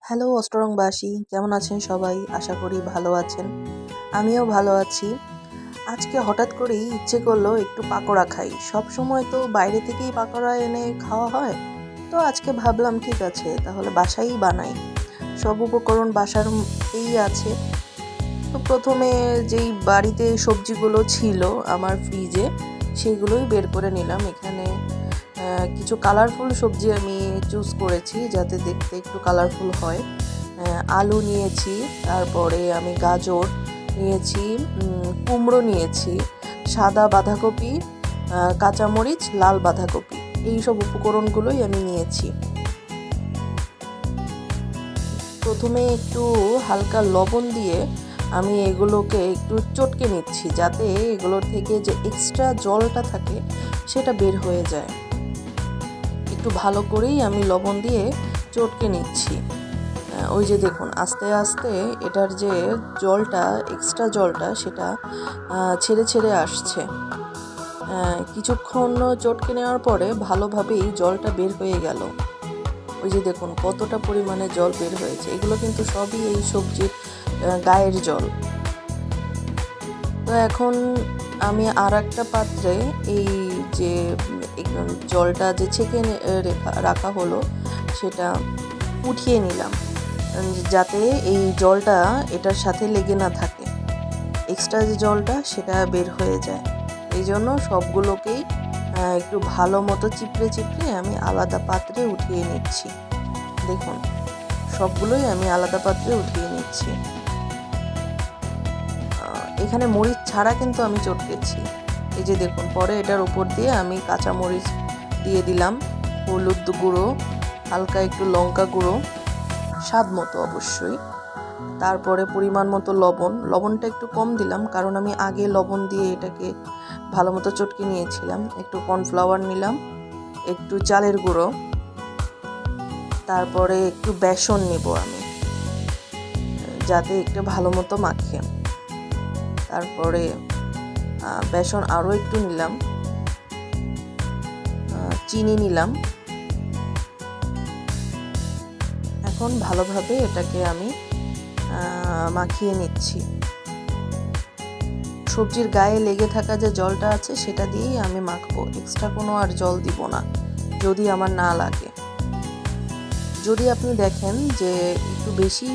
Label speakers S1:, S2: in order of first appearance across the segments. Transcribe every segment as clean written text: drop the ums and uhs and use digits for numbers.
S1: Hello অষ্টরংবাসী, কেমন আছেন সবাই? আশা করি ভালো আছেন। আমিও ভালো আছি। আজকে হঠাৎ করেই ইচ্ছে করলো একটু পাকোড়া খাই। সব সময় তো বাইরে থেকেই পাকোড়া এনে খাওয়া হয়। তো আজকে ভাবলাম ঠিক আছে, তাহলে বাসায়ই বানাই। সব উপকরণ বাসাতেই আছে। তো প্রথমে যেই বাড়িতে সবজিগুলো ছিল আমার ফ্রিজে, সেইগুলোই বের করে নিলাম। এখানে কিছু কালারফুল সবজি আমি চুজ করেছি যাতে দেখতে একটু কালারফুল হয়। আলু নিয়েছি, তারপরে আমি গাজর নিয়েছি, কুমড়ো নিয়েছি, সাদা বাঁধাকপি, কাঁচামরিচ, লাল বাঁধাকপি, এই সব উপকরণগুলোই আমি নিয়েছি। প্রথমে একটু হালকা লবণ দিয়ে আমি এগুলোকে একটু চটকে নিচ্ছি যাতে এগুলোর থেকে যে এক্সট্রা জলটা থাকে সেটা বের হয়ে যায়। একটু ভালো করেই আমি লবণ দিয়ে চটকে নিচ্ছি। ওই যে দেখুন, আস্তে আস্তে এটার যে জলটা, এক্সট্রা জলটা, সেটা ছেড়ে ছেড়ে আসছে। কিছুক্ষণ চটকে নেওয়ার পরে ভালোভাবেই জলটা বের হয়ে গেল। ওই যে দেখুন কতটা পরিমাণে জল বের হয়েছে। এগুলো কিন্তু সবই এই সবজির গায়ের জল। তো এখন আমি আর একটা পাত্রে এই যে জলটা যে ছেঁকে রাখা হলো সেটা উঠিয়ে নিলাম, যাতে এই জলটা এটার সাথে লেগে না থাকে। এক্সট্রা যে জলটা সেটা বের হয়ে যায়। এই জন্য সবগুলোকেই একটু ভালো মতো চিপড়ে চিপড়ে আমি আলাদা পাত্রে উঠিয়ে নিচ্ছি। দেখুন, সবগুলোই আমি আলাদা পাত্রে উঠিয়ে নিচ্ছি। এখানে মরিচ ছাড়া কিন্তু আমি চটকেছি। এই যে দেখুন, পরে এটার উপর দিয়ে আমি কাঁচা মরিচ দিয়ে দিলাম, হলুদ গুঁড়ো, হালকা একটু লঙ্কা গুঁড়ো, স্বাদ মতো অবশ্যই, তারপরে পরিমাণ মতো লবণটা একটু কম দিলাম কারণ আমি আগে লবণ দিয়ে এটাকে ভালো মতো চটকে নিয়েছিলাম। একটু কর্নফ্লাওয়ার নিলাম, একটু চালের গুঁড়ো, তারপরে একটু বেসন নিব আমি যাতে একটু ভালো মতো মাখে। তারপরে বেসন আরও একটু নিলাম, চিনি নিলাম। এখন ভালোভাবে এটাকে আমি মাখিয়ে নিচ্ছি। সবজির গায়ে লেগে থাকা যে জলটা আছে সেটা দিয়েই আমি মাখবো, এক্সট্রা কোনো আর জল দিব না যদি আমার না লাগে। যদি আপনি দেখেন যে একটু বেশি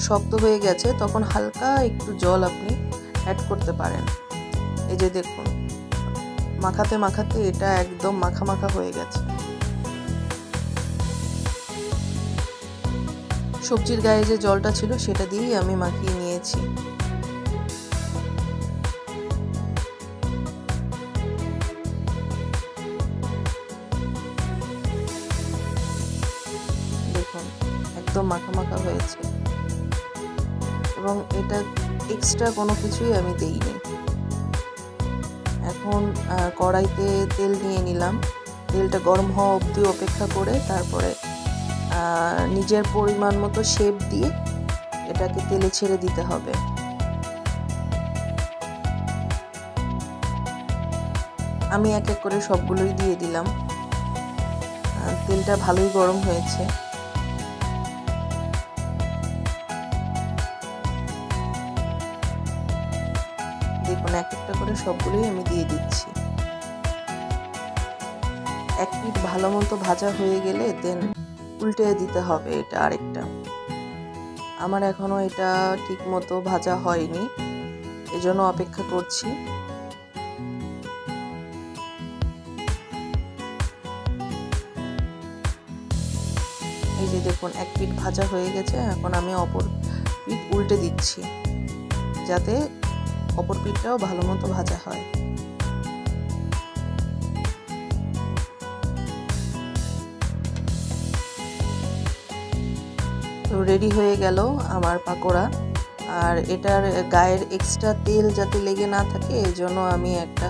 S1: শক্ত হয়ে গেছে তখন হালকা একটু জল আপনি অ্যাড করতে পারেন। এই যে দেখুন, মাখাতে মাখাতে এটা একদম মাখা মাখা হয়ে গেছে। সবজির গায়ে যে জলটা ছিল সেটা দিয়েই আমি মাখিয়ে নিয়েছি। দেখুন একদম মাখা মাখা হয়েছে এবং এটা এক্সট্রা কোনো কিছুই আমি দেইনি। এখন কড়াইতে তেল নিয়ে নিলাম। তেলটা গরম হওয়া অবধি অপেক্ষা করে তারপরে নিজের পরিমাণ মতো শেপ দিয়ে এটাকে তেলে ছেড়ে দিতে হবে। আমি এক এক করে সবগুলোই দিয়ে দিলাম। তেলটা ভালোই গরম হয়েছে। দেখুন এক একটা করে সবগুলোই আমি দিয়ে দিচ্ছি। এক পিঠ ভালো মতো ভাজা হয়ে গেলে দেন উল্টে দিতে হবে এটা আরেকটা। আমার এখনো এটা ঠিক মতো ভাজা হয়নি, এজন্য অপেক্ষা করছি। এই যে দেখুন এক পিঠ ভাজা হয়ে গেছে। এখন আমি অপর পিঠ উল্টে দিচ্ছি যাতে অপর পিঠটাও ভালো মতো ভাজা হয়। তো রেডি হয়ে গেল আমার পাকোড়া। আর এটার গায়ের এক্সট্রা তেল যাতে লেগে না থাকে এই জন্য আমি একটা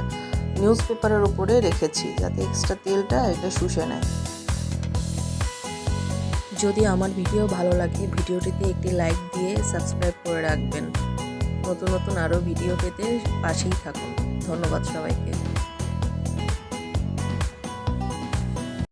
S1: নিউজ পেপারের উপরে রেখেছি যাতে এক্সট্রা তেলটা এটা শুষে নেয়। যদি আমার ভিডিও ভালো লাগে ভিডিওটিতে একটি লাইক দিয়ে সাবস্ক্রাইব করে রাখবেন। নতুন নতুন আরও ভিডিও পেতে পাশেই থাকুন। ধন্যবাদ সবাইকে।